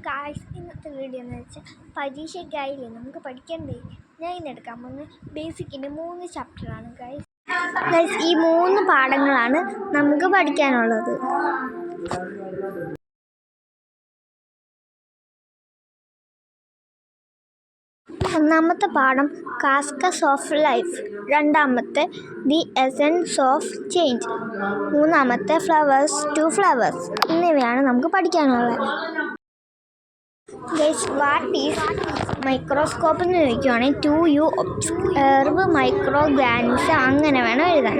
Guys ഇന്നത്തെ video എന്ന് വെച്ചാൽ പരീക്ഷയ്ക്കായില്ലേ നമുക്ക് പഠിക്കണ്ടേ. ഞാൻ ഇന്ന് എടുക്കാൻ പോകുന്നത് ബേസിക്കിൻ്റെ 3 ചാപ്റ്ററാണ് ഗായ്സ്. ഈ 3 പാഠങ്ങളാണ് നമുക്ക് പഠിക്കാനുള്ളത്. ഒന്നാമത്തെ പാഠം കാസ്കസ് ഓഫ് ലൈഫ്, രണ്ടാമത്തെ ദി എസൻസ് ഓഫ് ചേഞ്ച്, മൂന്നാമത്തെ ഫ്ലവേഴ്സ് ടു ഫ്ലവേഴ്സ് എന്നിവയാണ് നമുക്ക് പഠിക്കാനുള്ളത്. വാട്ട് ഈസ് മൈക്രോസ്കോപ്പ് എന്ന് ചോദിക്കുകയാണെങ്കിൽ to you observe micro organism അങ്ങനെ വേണം എഴുതാൻ.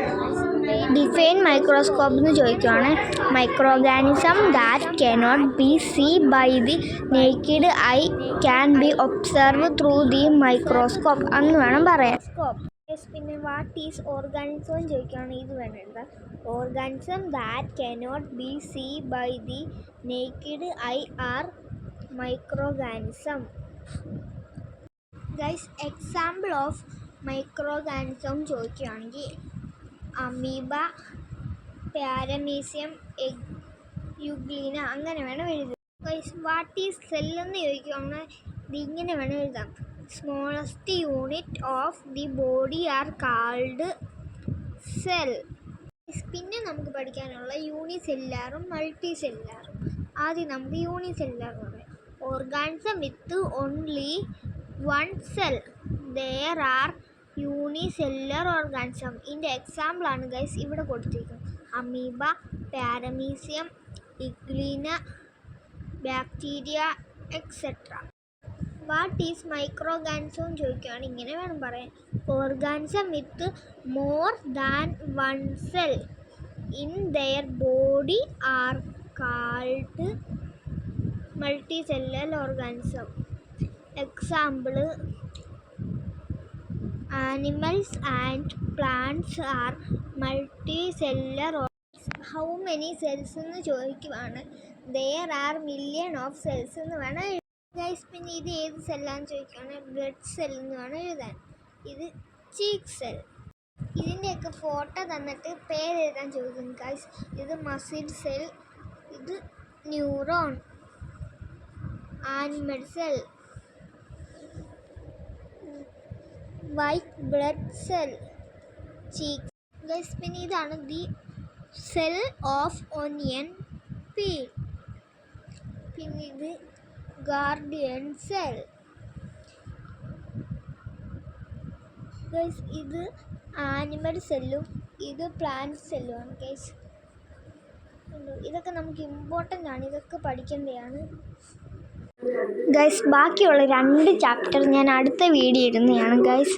ഡിഫൈൻ മൈക്രോസ്കോപ്പ് എന്ന് ചോദിക്കുകയാണെങ്കിൽ micro organism that cannot be see by the naked eye can be observe through the microscope എന്ന് വേണം പറയാൻ. പിന്നെ വാട്ട് ഈസ് ഓർഗാനിസം എന്ന് ചോദിക്കുകയാണെങ്കിൽ ഇത് വേണം എഴുതാൻ. Organism that cannot be see by the naked eye are microorganism. Example of microorganism ചോദിക്കുകയാണെങ്കിൽ അമീബ, പാരമീസിയം, യുഗ്ലീന അങ്ങനെ വേണം എഴുതാം. വാട്ട് ഈസ് സെൽ എന്ന് ചോദിക്കുകയാണെങ്കിൽ ഇതിങ്ങനെ വേണം എഴുതാം. Smallest unit of the body are called cell. പിന്നെ നമുക്ക് പഠിക്കാനുള്ള യൂണിസെല്ലാറും മൾട്ടി സെല്ലാറും. ആദ്യം നമുക്ക് യൂണിസെല്ലാർ പറയാം. Organism with only one cell, there are unicellular organism. ഇതിൻ്റെ എക്സാമ്പിളാണ് ഗൈസ് ഇവിടെ കൊടുത്തിരിക്കുന്നത്. Amoeba, paramecium, euglena, bacteria etcetera. What is microorganism എന്ന് ചോദിക്കുകയാണ് ഇങ്ങനെ വേണം പറയാൻ. Organism with more than one cell in their body are called multicellular organism. Example animals and plants are multicellular organisms. How many cells എന്ന് ചോദിക്കുവാണ്. there are million of cells എന്ന് വേണം എഴുതാൻ. പിന്നെ ഇത് ഏത് സെല്ലാന്ന് ചോദിക്കുകയാണെങ്കിൽ ബ്ലഡ് സെൽ എന്ന് വേണം എഴുതാൻ. ഇത് ചീക്ക് സെൽ. ഇതിൻ്റെയൊക്കെ ഫോട്ടോ തന്നിട്ട് പേരെഴുതാൻ ചോദിക്കും ഗൈസ്. ഇത് മസിൽ സെൽ, ഇത് neuron, animal cell, white blood cell, cheek. പിന്നെ ഇതാണ് the cell of onion peel. പിന്നെ ഇത് ഗാർഡിയൻ സെൽ. ഇത് ആനിമൽ സെല്ലും ഇത് പ്ലാന്റ് സെല്ലുമാണ് ഗൈസ്. ഇതൊക്കെ നമുക്ക് ഇമ്പോർട്ടൻ്റ് ആണ്, ഇതൊക്കെ പഠിക്കേണ്ടതാണ് ഗൈസ്. ബാക്കിയുള്ള 2 ചാപ്റ്റർ ഞാൻ അടുത്ത വീഡിയോ ഇടുന്നതാണ് ഗൈസ്.